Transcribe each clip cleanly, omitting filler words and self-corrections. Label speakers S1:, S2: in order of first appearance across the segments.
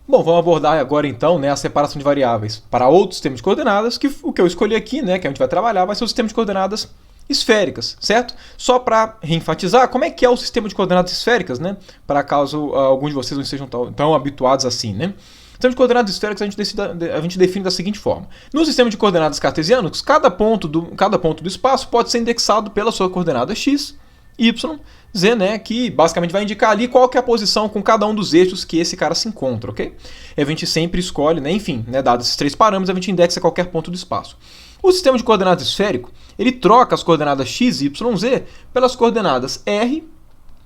S1: Bom, vamos abordar agora então, né, a separação de variáveis para outro sistema de coordenadas, que o que eu escolhi aqui, né, que a gente vai trabalhar, vai ser o sistema de coordenadas esféricas, certo? Só para reenfatizar, como é que é o sistema de coordenadas esféricas, né, para caso alguns de vocês não estejam tão habituados assim, né? O sistema de coordenadas esféricas a gente define da seguinte forma. No sistema de coordenadas cartesianos, cada ponto do espaço pode ser indexado pela sua coordenada x, y, z, né, que basicamente vai indicar ali qual que é a posição com cada um dos eixos que esse cara se encontra, ok? E a gente sempre escolhe, né, enfim, né, dados esses três parâmetros, a gente indexa qualquer ponto do espaço. O sistema de coordenadas esférico, ele troca as coordenadas x, y, z pelas coordenadas r,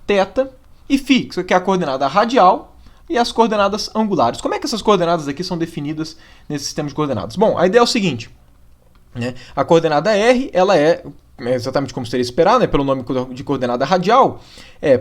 S1: θ e φ, que é a coordenada radial e as coordenadas angulares. Como é que essas coordenadas aqui são definidas nesse sistema de coordenadas? Bom, a ideia é o seguinte, né, a coordenada r, ela é exatamente como seria esperado, né, pelo nome de coordenada radial,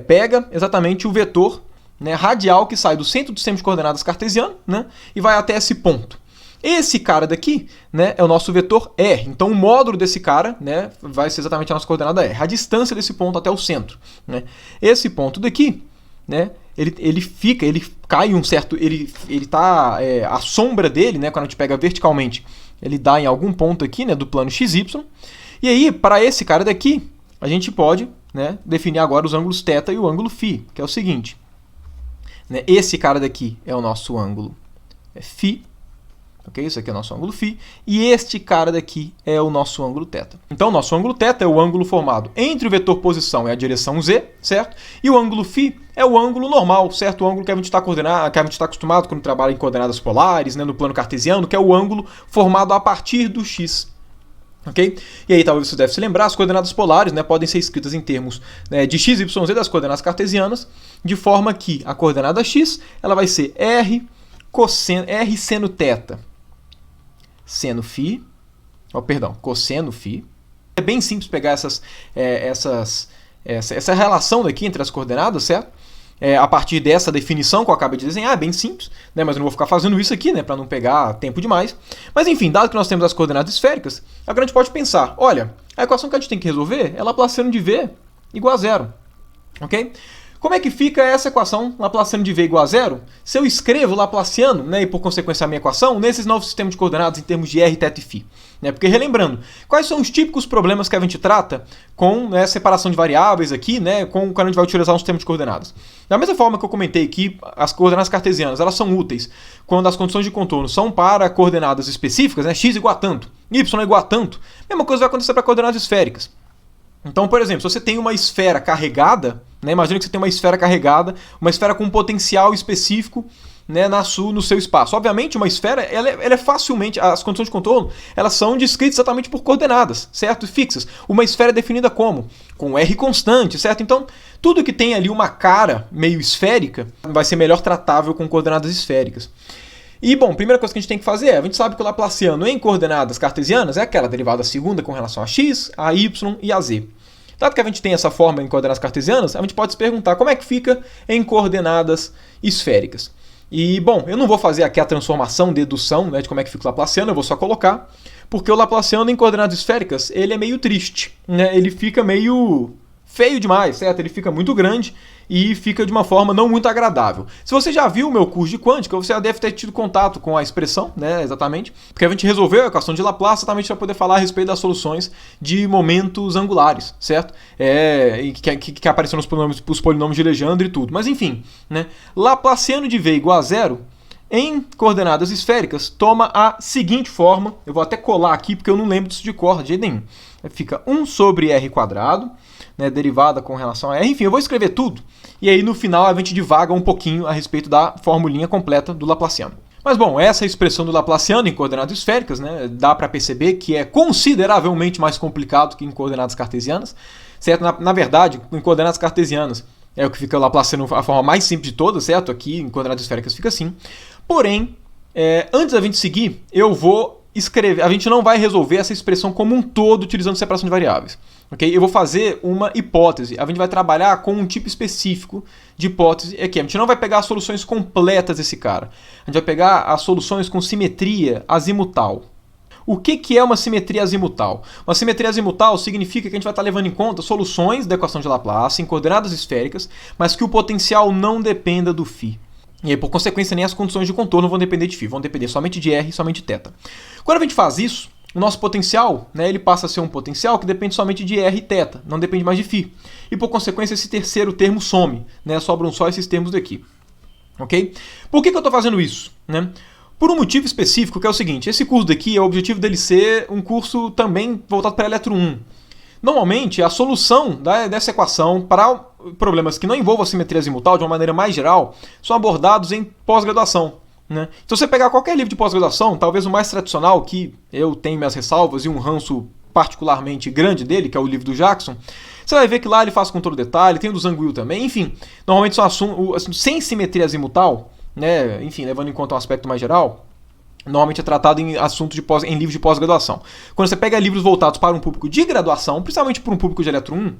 S1: pega exatamente o vetor, né, radial que sai do centro do sistema de coordenadas cartesiano, né, e vai até esse ponto. Esse cara daqui, né, é o nosso vetor R. Então o módulo desse cara, né, vai ser exatamente a nossa coordenada R, a distância desse ponto até o centro, né. Esse ponto daqui, né, ele cai um certo, ele tá, a sombra dele, né, quando a gente pega verticalmente, ele dá em algum ponto aqui, né, do plano XY. E aí, para esse cara daqui, a gente pode, né, definir agora os ângulos θ e o ângulo φ, que é o seguinte, né, esse cara daqui é o nosso ângulo φ, ok? Isso aqui é o nosso ângulo φ, e este cara daqui é o nosso ângulo θ. Então, o nosso ângulo θ é o ângulo formado entre o vetor posição e a direção z, certo? E o ângulo φ é o ângulo normal, certo? O ângulo que a gente está acostumado quando trabalha em coordenadas polares, né, no plano cartesiano, que é o ângulo formado a partir do x. Okay? E aí talvez você deve se lembrar, as coordenadas polares, né, podem ser escritas em termos, né, de x, y, z das coordenadas cartesianas, de forma que a coordenada x ela vai ser r seno θ seno φ, cosseno φ. É bem simples pegar essa relação daqui entre as coordenadas, certo? A partir dessa definição que eu acabei de desenhar, é bem simples, né, mas eu não vou ficar fazendo isso aqui, né, para não pegar tempo demais. Mas enfim, dado que nós temos as coordenadas esféricas, agora a gente pode pensar, olha, a equação que a gente tem que resolver é Laplaciano de V igual a zero, ok? Como é que fica essa equação Laplaciano de V igual a zero se eu escrevo Laplaciano, né, e por consequência a minha equação, nesses novos sistemas de coordenadas em termos de R, θ e φ? Né? Porque relembrando, quais são os típicos problemas que a gente trata com, né, separação de variáveis aqui, né, quando a gente vai utilizar um sistema de coordenadas? Da mesma forma que eu comentei que as coordenadas cartesianas elas são úteis quando as condições de contorno são para coordenadas específicas, né, x igual a tanto, y igual a tanto, a mesma coisa vai acontecer para coordenadas esféricas. Então, por exemplo, se você tem uma esfera carregada, né, imagina que você tem uma esfera carregada, uma esfera com um potencial específico, né, no seu espaço. Obviamente, uma esfera, ela é facilmente, as condições de contorno, elas são descritas exatamente por coordenadas, certo? Fixas. Uma esfera é definida como? Com R constante, certo? Então, tudo que tem ali uma cara meio esférica vai ser melhor tratável com coordenadas esféricas. E, bom, a primeira coisa que a gente tem que fazer a gente sabe que o Laplaciano em coordenadas cartesianas é aquela derivada segunda com relação a x, a y e a z. Dado que a gente tem essa forma em coordenadas cartesianas, a gente pode se perguntar como é que fica em coordenadas esféricas. E, bom, eu não vou fazer aqui a transformação, dedução, né, de como é que fica o Laplaciano, eu vou só colocar, porque o Laplaciano em coordenadas esféricas, ele é meio triste, né, ele fica meio feio demais, certo? Ele fica muito grande e fica de uma forma não muito agradável. Se você já viu o meu curso de quântica, você já deve ter tido contato com a expressão, né, exatamente, porque a gente resolveu a equação de Laplace exatamente para poder falar a respeito das soluções de momentos angulares, certo? Que apareceram nos polinômios de Legendre e tudo. Mas enfim, né, Laplaciano de V igual a zero em coordenadas esféricas toma a seguinte forma, eu vou até colar aqui porque eu não lembro disso de cor de jeito nenhum. Fica 1 sobre r quadrado, né, derivada com relação a r. Enfim, eu vou escrever tudo e aí no final a gente divaga um pouquinho a respeito da formulinha completa do Laplaciano. Mas bom, essa expressão do Laplaciano em coordenadas esféricas, né, dá para perceber que é consideravelmente mais complicado que em coordenadas cartesianas, certo? Na verdade, em coordenadas cartesianas é o que fica o Laplaciano a forma mais simples de todas, certo? Aqui em coordenadas esféricas fica assim. Porém, antes da gente seguir, eu vou escrever, a gente não vai resolver essa expressão como um todo utilizando separação de variáveis. Okay? Eu vou fazer uma hipótese, a gente vai trabalhar com um tipo específico de hipótese aqui. A gente não vai pegar as soluções completas desse cara, a gente vai pegar as soluções com simetria azimutal. O que é uma simetria azimutal? Uma simetria azimutal significa que a gente vai estar levando em conta soluções da equação de Laplace em coordenadas esféricas, mas que o potencial não dependa do φ. E aí, por consequência, nem as condições de contorno vão depender de φ, vão depender somente de r e somente de θ. Quando a gente faz isso, o nosso potencial, né, ele passa a ser um potencial que depende somente de r e θ, não depende mais de φ. E por consequência, esse terceiro termo some, né, sobram só esses termos daqui. Ok? Por que eu estou fazendo isso? Né? Por um motivo específico, que é o seguinte: esse curso daqui, o objetivo dele ser um curso também voltado para Eletro 1. Normalmente, a solução dessa equação para problemas que não envolvam a simetria azimutal de uma maneira mais geral são abordados em pós-graduação. Né? Então, se você pegar qualquer livro de pós-graduação, talvez o mais tradicional, que eu tenho minhas ressalvas e um ranço particularmente grande dele, que é o livro do Jackson, você vai ver que lá ele faz com todo detalhe, tem o do Zangwill também, enfim. Normalmente são assuntos sem simetria azimutal, né? Enfim, levando em conta um aspecto mais geral, normalmente é tratado em assuntos em livros de pós-graduação. Quando você pega livros voltados para um público de graduação, principalmente para um público de Eletro 1,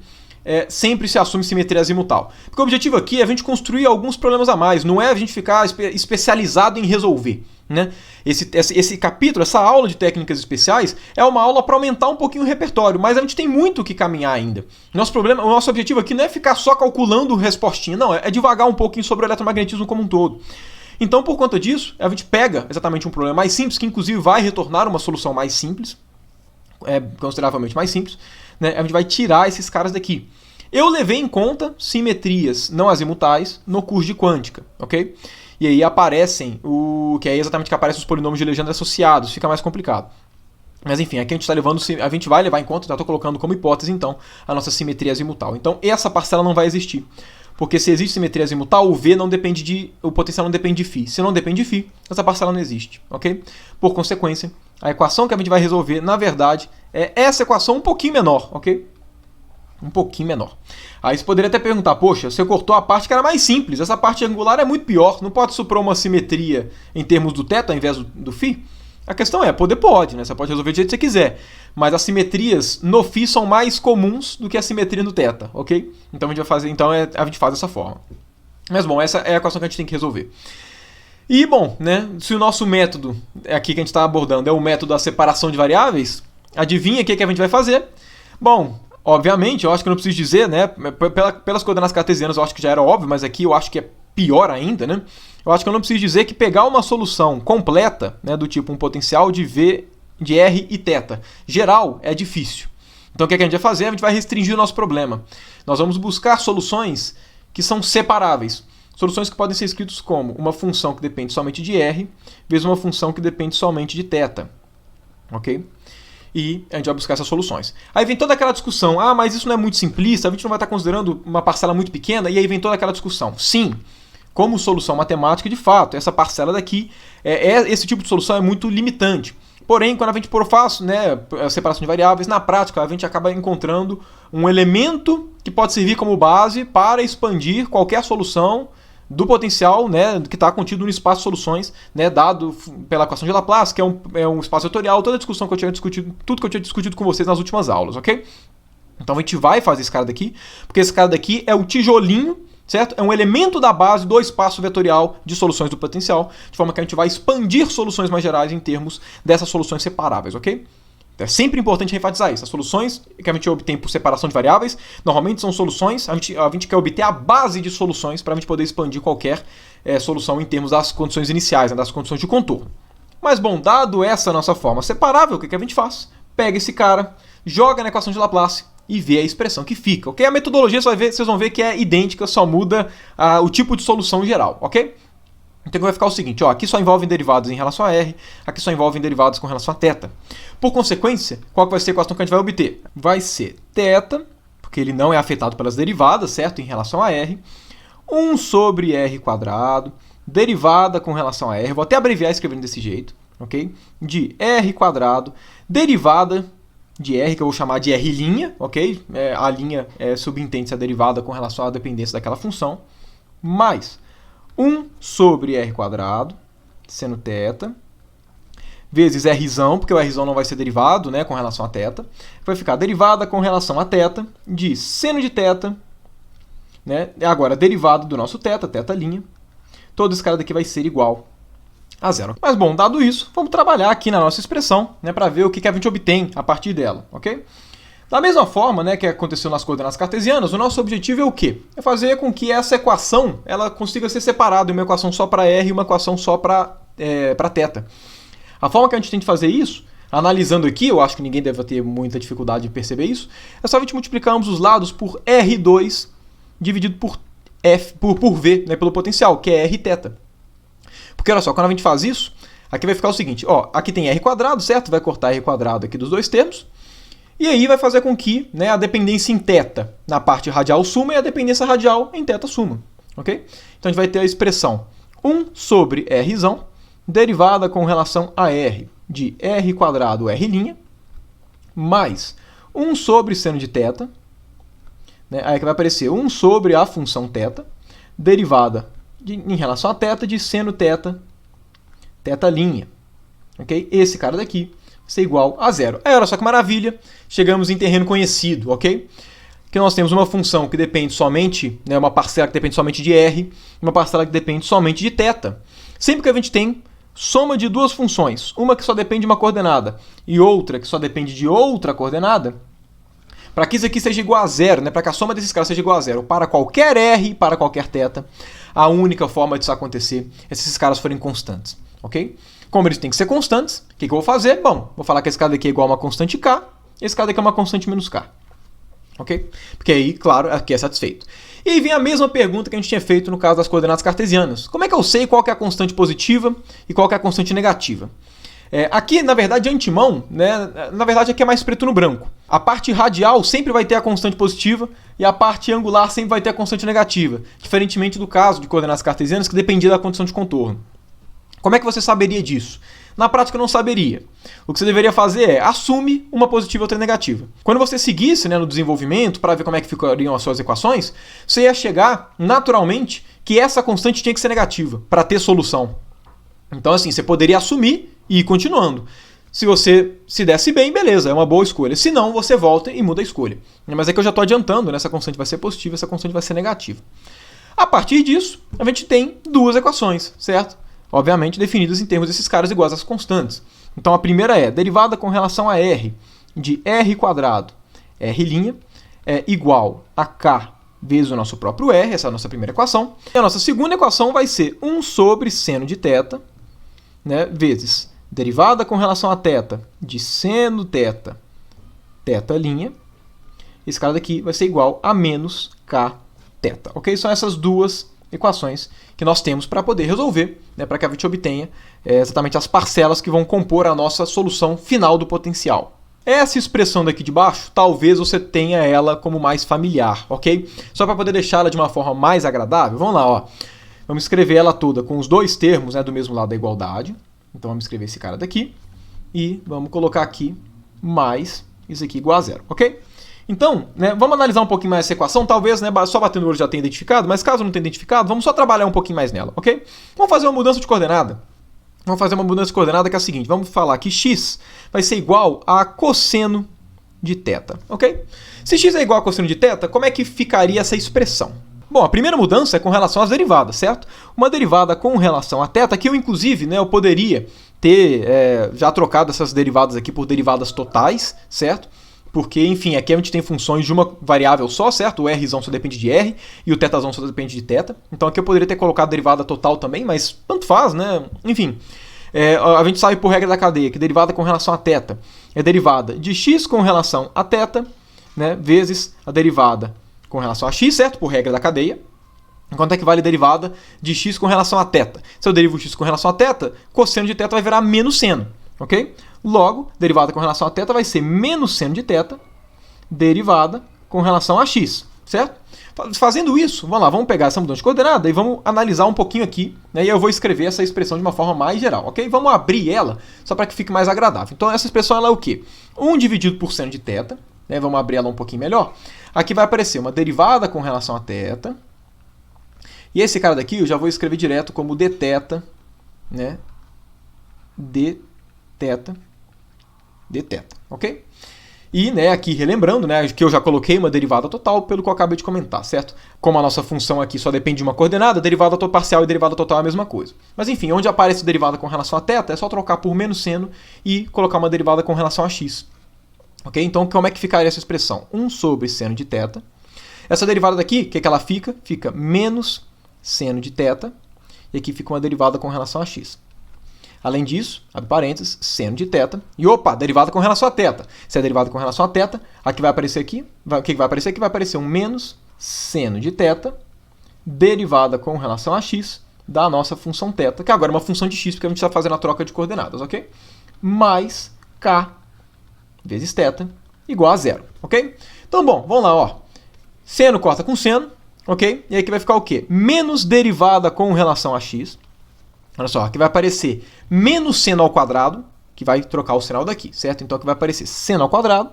S1: sempre se assume simetria azimutal. Porque o objetivo aqui é a gente construir alguns problemas a mais, não é a gente ficar especializado em resolver. Né? Esse capítulo, essa aula de técnicas especiais, é uma aula para aumentar um pouquinho o repertório, mas a gente tem muito o que caminhar ainda. O nosso objetivo aqui não é ficar só calculando respostinha, não, é divagar um pouquinho sobre o eletromagnetismo como um todo. Então, por conta disso, a gente pega exatamente um problema mais simples, que inclusive vai retornar uma solução mais simples, consideravelmente mais simples, né? A gente vai tirar esses caras daqui. Eu levei em conta simetrias não azimutais no curso de quântica, ok? E aí aparecem que é exatamente que aparecem os polinômios de Legendre associados, fica mais complicado. Mas enfim, aqui a gente vai levar em conta, já estou colocando como hipótese então, a nossa simetria azimutal. Então essa parcela não vai existir. Porque se existe simetria azimutal, o potencial não depende de φ. Se não depende de φ, essa parcela não existe, ok? Por consequência, a equação que a gente vai resolver, na verdade, é essa equação um pouquinho menor, ok? Um pouquinho menor. Aí você poderia até perguntar, poxa, você cortou a parte que era mais simples, essa parte angular é muito pior, não pode supor uma simetria em termos do θ ao invés do φ? A questão é, pode, né? Você pode resolver do jeito que você quiser, mas as simetrias no φ são mais comuns do que a simetria no θ, ok? Então a gente vai fazer, a gente faz dessa forma. Mas bom, essa é a equação que a gente tem que resolver. E bom, né? Se o nosso método aqui que a gente está abordando é o método da separação de variáveis, adivinha o que a gente vai fazer? Bom, obviamente, eu acho que eu não preciso dizer, né? Pelas coordenadas cartesianas eu acho que já era óbvio, mas aqui eu acho que é pior ainda, né? Eu acho que eu não preciso dizer que pegar uma solução completa, né, do tipo um potencial de V, de R e θ geral é difícil. Então o que a gente vai fazer? A gente vai restringir o nosso problema. Nós vamos buscar soluções que são separáveis. Soluções que podem ser escritas como uma função que depende somente de R vezes uma função que depende somente de θ. Ok? E a gente vai buscar essas soluções. Aí vem toda aquela discussão, mas isso não é muito simplista, a gente não vai estar considerando uma parcela muito pequena, e aí vem toda aquela discussão. Sim, como solução matemática, de fato, essa parcela daqui, esse tipo de solução é muito limitante. Porém, quando a gente faz, né, a separação de variáveis, na prática a gente acaba encontrando um elemento que pode servir como base para expandir qualquer solução do potencial, né, que está contido no espaço de soluções, né, dado pela equação de Laplace, que é um espaço vetorial, toda a discussão que eu tinha discutido, tudo que eu tinha discutido com vocês nas últimas aulas, ok? Então a gente vai fazer esse cara daqui, porque esse cara daqui é o tijolinho, certo? É um elemento da base do espaço vetorial de soluções do potencial, de forma que a gente vai expandir soluções mais gerais em termos dessas soluções separáveis, ok? É sempre importante enfatizar isso. As soluções que a gente obtém por separação de variáveis, normalmente são soluções, a gente quer obter a base de soluções para a gente poder expandir qualquer solução em termos das condições iniciais, né, das condições de contorno. Mas bom, dado essa nossa forma separável, o que a gente faz? Pega esse cara, joga na equação de Laplace e vê a expressão que fica, ok? A metodologia vocês vão ver que é idêntica, só muda o tipo de solução geral, ok? Então vai ficar o seguinte, aqui só envolvem derivados em relação a R, aqui só envolvem derivados com relação a θ. Por consequência, qual que vai ser a equação que a gente vai obter? Vai ser θ, porque ele não é afetado pelas derivadas, certo? Em relação a R, 1 sobre R quadrado, derivada com relação a R, vou até abreviar escrevendo desse jeito, ok? De R quadrado, derivada de R, que eu vou chamar de R', ok? A linha subentende-se a derivada com relação à dependência daquela função, mais 1 sobre R quadrado, seno θ, vezes Rzão, porque o Rzão não vai ser derivado, né, com relação a θ, vai ficar derivada com relação a θ de seno de θ, né, agora derivado do nosso θ, θ', todo esse cara daqui vai ser igual a zero. Mas bom, dado isso, vamos trabalhar aqui na nossa expressão, né, para ver o que a gente obtém a partir dela, ok? Da mesma forma, né, que aconteceu nas coordenadas cartesianas, o nosso objetivo é o quê? É fazer com que essa equação ela consiga ser separada em uma equação só para r e uma equação só para θ. A forma que a gente tem de fazer isso, analisando aqui, eu acho que ninguém deve ter muita dificuldade de perceber isso, é só a gente multiplicar ambos os lados por R2 dividido por V, né, pelo potencial, que é Rθ. Porque olha só, quando a gente faz isso, aqui vai ficar o seguinte, ó, aqui tem r quadrado, certo? Vai cortar r quadrado aqui dos dois termos, e aí vai fazer com que, né, a dependência em θ na parte radial suma e a dependência radial em θ suma, ok? Então a gente vai ter a expressão 1 sobre r, derivada com relação a r de r quadrado r', mais 1 sobre seno de θ, né, aí que vai aparecer 1 sobre a função θ, derivada em relação a θ de seno θ, θ'. Ok? Esse cara daqui vai ser igual a zero. Aí olha só que maravilha, chegamos em terreno conhecido, ok? Que nós temos uma função que depende somente, né, uma parcela que depende somente de r, uma parcela que depende somente de θ. Sempre que a gente tem soma de duas funções, uma que só depende de uma coordenada e outra que só depende de outra coordenada, para que isso aqui seja igual a zero, né, para que a soma desses caras seja igual a zero para qualquer r e para qualquer θ, a única forma disso acontecer é se esses caras forem constantes, ok? Como eles têm que ser constantes, o que eu vou fazer? Bom, vou falar que esse cara daqui é igual a uma constante k, esse cara daqui é uma constante menos k, ok? Porque aí, claro, aqui é satisfeito. E aí vem a mesma pergunta que a gente tinha feito no caso das coordenadas cartesianas. Como é que eu sei qual que é a constante positiva e qual que é a constante negativa? Aqui, na verdade, de antemão, né, na verdade aqui é mais preto no branco. A parte radial sempre vai ter a constante positiva e a parte angular sempre vai ter a constante negativa, diferentemente do caso de coordenadas cartesianas que dependia da condição de contorno. Como é que você saberia disso? Na prática, eu não saberia. O que você deveria fazer é assume uma positiva e outra negativa. Quando você seguisse, né, no desenvolvimento para ver como é que ficariam as suas equações, você ia chegar naturalmente que essa constante tinha que ser negativa para ter solução. Então, assim, você poderia assumir e ir continuando. Se você se desse bem, beleza, é uma boa escolha. Se não, você volta e muda a escolha. Mas é que eu já estou adiantando, né? Essa constante vai ser positiva, essa constante vai ser negativa. A partir disso, a gente tem duas equações, certo? Obviamente definidas em termos desses caras iguais às constantes. Então a primeira é derivada com relação a r de r quadrado r' é igual a k vezes o nosso próprio r, essa é a nossa primeira equação. E a nossa segunda equação vai ser 1 sobre seno de θ, né, vezes derivada com relação a θ de seno θ, θ'. Esse cara daqui vai ser igual a menos kθ. Ok? São essas duas equações que nós temos para poder resolver, né, para que a gente obtenha exatamente as parcelas que vão compor a nossa solução final do potencial. Essa expressão daqui de baixo, talvez você tenha ela como mais familiar, ok? Só para poder deixá-la de uma forma mais agradável, vamos lá, ó. Vamos escrever ela toda com os dois termos, né, do mesmo lado da igualdade. Então vamos escrever esse cara daqui e vamos colocar aqui mais isso aqui igual a zero, ok? Então, né, vamos analisar um pouquinho mais essa equação, talvez, né, só batendo o olho já tenha identificado, mas caso não tenha identificado, vamos só trabalhar um pouquinho mais nela, ok? Vamos fazer uma mudança de coordenada. Vamos fazer uma mudança de coordenada que é a seguinte, vamos falar que x vai ser igual a cosseno de θ, ok? Se x é igual a cosseno de θ, como é que ficaria essa expressão? Bom, a primeira mudança é com relação às derivadas, certo? Uma derivada com relação a θ, que eu, inclusive, né, eu poderia ter já trocado essas derivadas aqui por derivadas totais, certo? Porque, enfim, aqui a gente tem funções de uma variável só, certo? O r só depende de r e o θ só depende de θ. Então aqui eu poderia ter colocado derivada total também, mas tanto faz, né? Enfim, a gente sabe por regra da cadeia que derivada com relação a θ é derivada de x com relação a θ, né, vezes a derivada com relação a x, certo? Por regra da cadeia. Quanto é que vale a derivada de x com relação a θ? Se eu derivo x com relação a θ, cosseno de θ vai virar menos seno, ok? Logo, derivada com relação a θ vai ser menos seno de θ, derivada com relação a x, certo? Fazendo isso, vamos lá, vamos pegar essa mudança de coordenada e vamos analisar um pouquinho aqui, né, e eu vou escrever essa expressão de uma forma mais geral, ok? Vamos abrir ela só para que fique mais agradável. Então essa expressão ela é o quê? 1 dividido por seno de θ, né, vamos abrir ela um pouquinho melhor. Aqui vai aparecer uma derivada com relação a θ, e esse cara daqui eu já vou escrever direto como dθ, né, dθ, ok? E, né, aqui relembrando, né, que eu já coloquei uma derivada total pelo que eu acabei de comentar, certo? Como a nossa função aqui só depende de uma coordenada, derivada parcial e derivada total é a mesma coisa. Mas enfim, onde aparece derivada com relação a θ, é só trocar por menos seno e colocar uma derivada com relação a x. Ok? Então, como é que ficaria essa expressão? 1 sobre seno de θ. Essa derivada daqui, o que ela fica? Fica menos seno de θ. E aqui fica uma derivada com relação a x. Além disso, abre parênteses, seno de θ. E opa, derivada com relação a θ. Se é derivada com relação a θ, aqui vai aparecer aqui. O que vai aparecer aqui? Vai aparecer um menos seno de θ, derivada com relação a x da nossa função θ, que agora é uma função de x, porque a gente está fazendo a troca de coordenadas, ok? Mais k vezes θ igual a zero, ok? Então, bom, vamos lá, ó. Seno corta com seno, ok? E aí aqui vai ficar o quê? Menos derivada com relação a x. Olha só, aqui vai aparecer menos seno ao quadrado, que vai trocar o sinal daqui, certo? Então aqui vai aparecer seno ao quadrado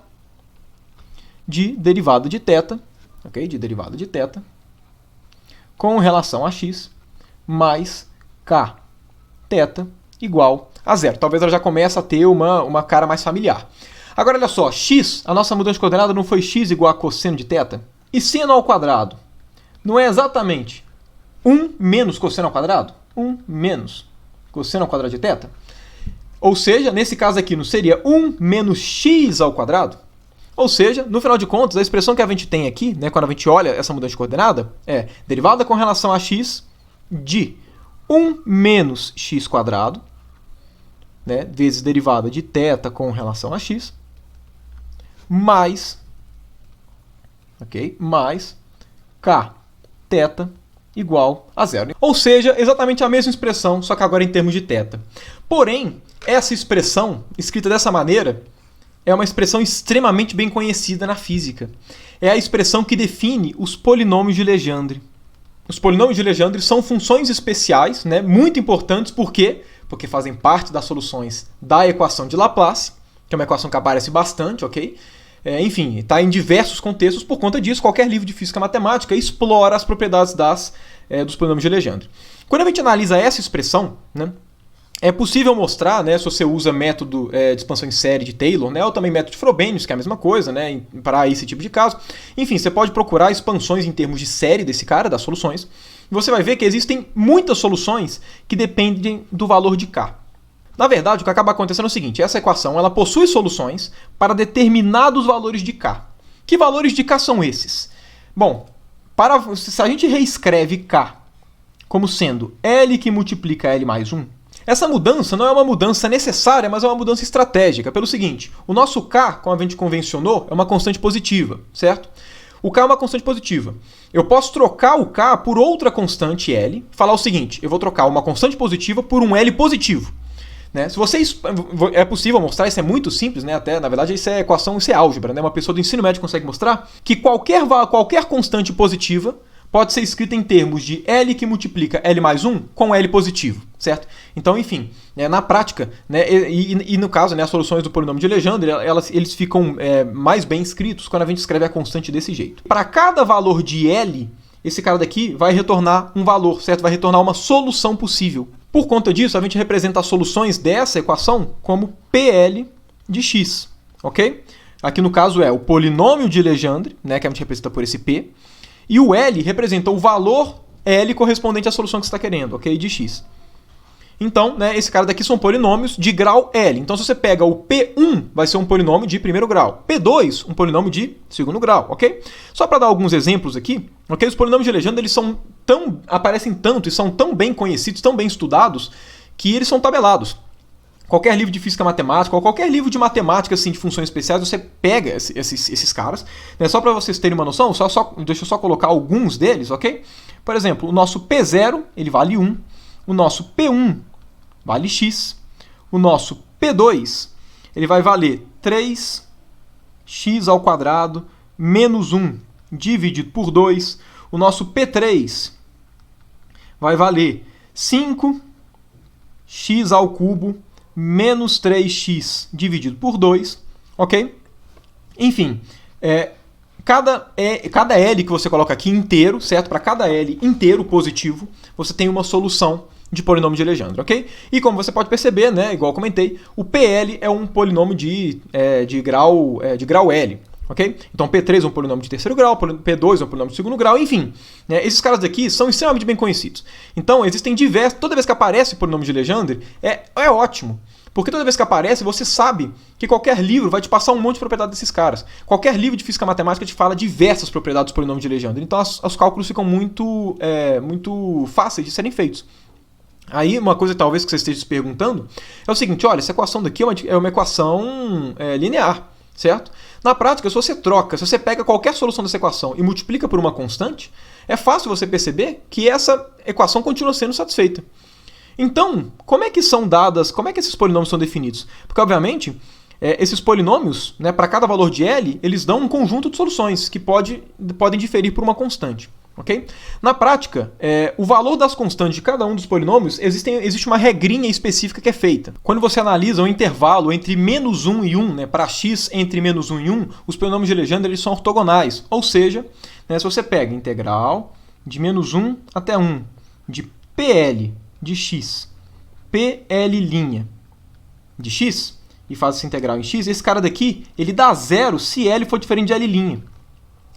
S1: de derivada de θ, ok? De derivada de θ com relação a x mais k θ igual a zero. Talvez ela já comece a ter uma cara mais familiar. Agora, olha só, x, a nossa mudança de coordenada não foi x igual a cosseno de θ? E seno ao quadrado não é exatamente 1 menos cosseno ao quadrado? 1 menos cosseno ao quadrado de θ? Ou seja, nesse caso aqui, não seria 1 menos x ao quadrado? Ou seja, no final de contas, a expressão que a gente tem aqui, né, quando a gente olha essa mudança de coordenada, é derivada com relação a x de 1 menos x quadrado, né, vezes derivada de θ com relação a x, mais, ok, mais k θ igual a zero. Ou seja, exatamente a mesma expressão, só que agora em termos de θ. Porém, essa expressão, escrita dessa maneira, é uma expressão extremamente bem conhecida na física. É a expressão que define os polinômios de Legendre. Os polinômios de Legendre são funções especiais, né, muito importantes, por quê? Porque fazem parte das soluções da equação de Laplace, que é uma equação que aparece bastante, ok? Enfim, está em diversos contextos. Por conta disso, qualquer livro de física matemática explora as propriedades dos polinômios de Legendre. Quando a gente analisa essa expressão, né, é possível mostrar, né, se você usa método de expansão em série de Taylor, né, ou também método de Frobenius, que é a mesma coisa, né, para esse tipo de caso. Enfim, você pode procurar expansões em termos de série desse cara, das soluções, e você vai ver que existem muitas soluções que dependem do valor de k. Na verdade, o que acaba acontecendo é o seguinte, essa equação ela possui soluções para determinados valores de k. Que valores de k são esses? Bom, se a gente reescreve k como sendo L que multiplica L mais 1, essa mudança não é uma mudança necessária, mas é uma mudança estratégica. Pelo seguinte, o nosso k, como a gente convencionou, é uma constante positiva, certo? O k é uma constante positiva. Eu posso trocar o k por outra constante L, falar o seguinte, eu vou trocar uma constante positiva por um L positivo. Né? Se vocês, é possível mostrar, isso é muito simples, né? Até, na verdade, isso é equação, isso é álgebra. Né? Uma pessoa do ensino médio consegue mostrar que qualquer constante positiva pode ser escrita em termos de L que multiplica L mais 1 com L positivo, certo? Então, enfim, na prática, né, e no caso, né, as soluções do polinômio de Legendre, eles ficam mais bem escritos quando a gente escreve a constante desse jeito. Para cada valor de L, esse cara daqui vai retornar um valor, certo? Vai retornar uma solução possível. Por conta disso, a gente representa as soluções dessa equação como PL de x, ok? Aqui no caso é o polinômio de Legendre, né, que a gente representa por esse P, e o L representa o valor L correspondente à solução que você está querendo, ok? De x. Então, né, esse cara daqui são polinômios de grau L. Então, se você pega o P1, vai ser um polinômio de primeiro grau. P2, um polinômio de segundo grau, ok? Só para dar alguns exemplos aqui, ok? Os polinômios de Legendre, eles aparecem tanto e são tão bem conhecidos, tão bem estudados, que eles são tabelados. Qualquer livro de física matemática, ou qualquer livro de matemática assim, de funções especiais, você pega esses caras. Né? Só para vocês terem uma noção, deixa eu só colocar alguns deles, ok? Por exemplo, o nosso P0 ele vale 1, o nosso P1 vale x, o nosso P2 ele vai valer 3x ao quadrado menos 1 dividido por 2, o nosso P3 vai valer 5x ao cubo menos 3x dividido por 2, ok? Enfim, cada L que você coloca aqui inteiro, certo? Para cada L inteiro positivo, você tem uma solução de polinômio de Legendre, ok? E como você pode perceber, né, igual eu comentei, o PL é um polinômio de grau L, ok? Então P3 é um polinômio de terceiro grau, P2 é um polinômio de segundo grau, enfim. Né, esses caras daqui são extremamente bem conhecidos. Então existem diversos, toda vez que aparece polinômio de Legendre, é ótimo. Porque toda vez que aparece, você sabe que qualquer livro vai te passar um monte de propriedades desses caras. Qualquer livro de física matemática te fala diversas propriedades dos polinômios de Legendre. Então os cálculos ficam muito fáceis de serem feitos. Aí uma coisa talvez que você esteja se perguntando é o seguinte, olha, essa equação daqui é uma equação linear, certo? Na prática, se você pega qualquer solução dessa equação e multiplica por uma constante, é fácil você perceber que essa equação continua sendo satisfeita. Então, como é que esses polinômios são definidos? Porque, obviamente, esses polinômios, né, para cada valor de L, eles dão um conjunto de soluções que podem diferir por uma constante. Okay? Na prática, o valor das constantes de cada um dos polinômios, existe uma regrinha específica que é feita. Quando você analisa o intervalo entre menos 1 e 1, né, para x entre menos 1 e 1, os polinômios de Legendre eles são ortogonais. Ou seja, né, se você pega a integral de menos 1 até 1 de PL de x, PL' de x, e faz essa integral em x, esse cara daqui, ele dá zero se L for diferente de L'.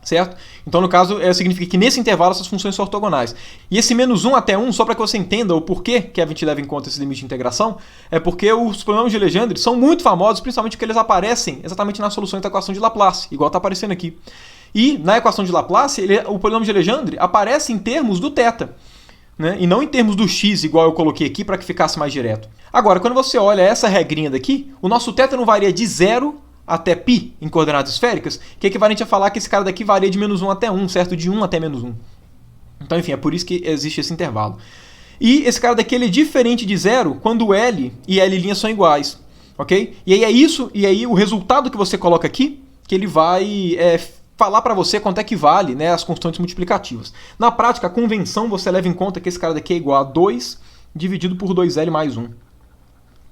S1: Certo? Então, no caso, significa que nesse intervalo essas funções são ortogonais. E esse menos 1 até 1, só para que você entenda o porquê que a gente leva em conta esse limite de integração, é porque os polinômios de Legendre são muito famosos, principalmente porque eles aparecem exatamente nas soluções da equação de Laplace, igual está aparecendo aqui. E na equação de Laplace, o polinômio de Legendre aparece em termos do θ, né? E não em termos do x, igual eu coloquei aqui, para que ficasse mais direto. Agora, quando você olha essa regrinha daqui, o nosso θ não varia de 0 até π em coordenadas esféricas, que é equivalente a falar que esse cara daqui varia de menos 1 até 1, certo? De 1 até menos 1. Então, enfim, é por isso que existe esse intervalo. E esse cara daqui ele é diferente de 0 quando L e L' são iguais, ok? E aí o resultado que você coloca aqui, que ele vai falar para você quanto é que vale, né, as constantes multiplicativas. Na prática, a convenção você leva em conta que esse cara daqui é igual a 2 dividido por 2L mais 1,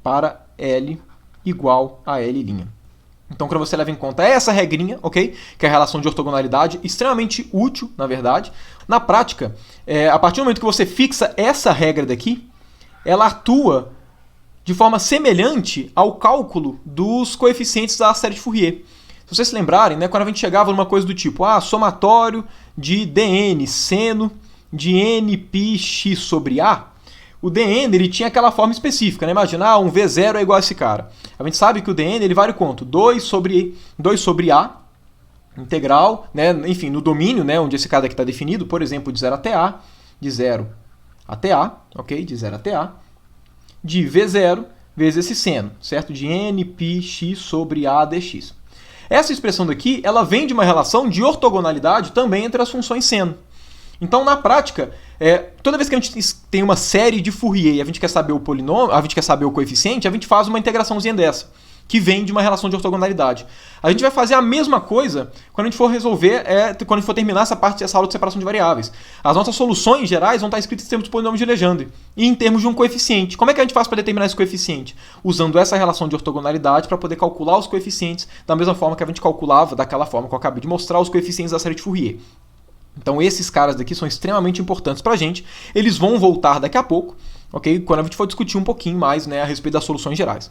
S1: para L igual a L'. Então, quando você leva em conta essa regrinha, ok? Que é a relação de ortogonalidade, extremamente útil, na verdade. Na prática, a partir do momento que você fixa essa regra daqui, ela atua de forma semelhante ao cálculo dos coeficientes da série de Fourier. Se vocês se lembrarem, né, quando a gente chegava numa coisa do tipo, somatório de dn seno de nπx sobre a, o dn ele tinha aquela forma específica, né? Imagina, um V0 é igual a esse cara. A gente sabe que o dn ele vale quanto? 2 sobre a, integral, né? Enfim, no domínio, né, onde esse cara aqui está definido, por exemplo, de 0 até a, ok? De 0 até a, de V0 vezes esse seno, certo? De nπx sobre a dx. Essa expressão daqui, ela vem de uma relação de ortogonalidade também entre as funções seno. Então, na prática, toda vez que a gente tem uma série de Fourier e a gente quer saber o polinômio, a gente quer saber o coeficiente, a gente faz uma integraçãozinha dessa, que vem de uma relação de ortogonalidade. A gente vai fazer a mesma coisa quando a gente for resolver, quando a gente for terminar essa aula de separação de variáveis. As nossas soluções gerais vão estar escritas em termos de polinômio de Legendre e em termos de um coeficiente. Como é que a gente faz para determinar esse coeficiente? Usando essa relação de ortogonalidade para poder calcular os coeficientes da mesma forma que a gente calculava, daquela forma que eu acabei de mostrar, os coeficientes da série de Fourier. Então esses caras daqui são extremamente importantes para a gente. Eles vão voltar daqui a pouco, ok? Quando a gente for discutir um pouquinho mais, né, a respeito das soluções gerais.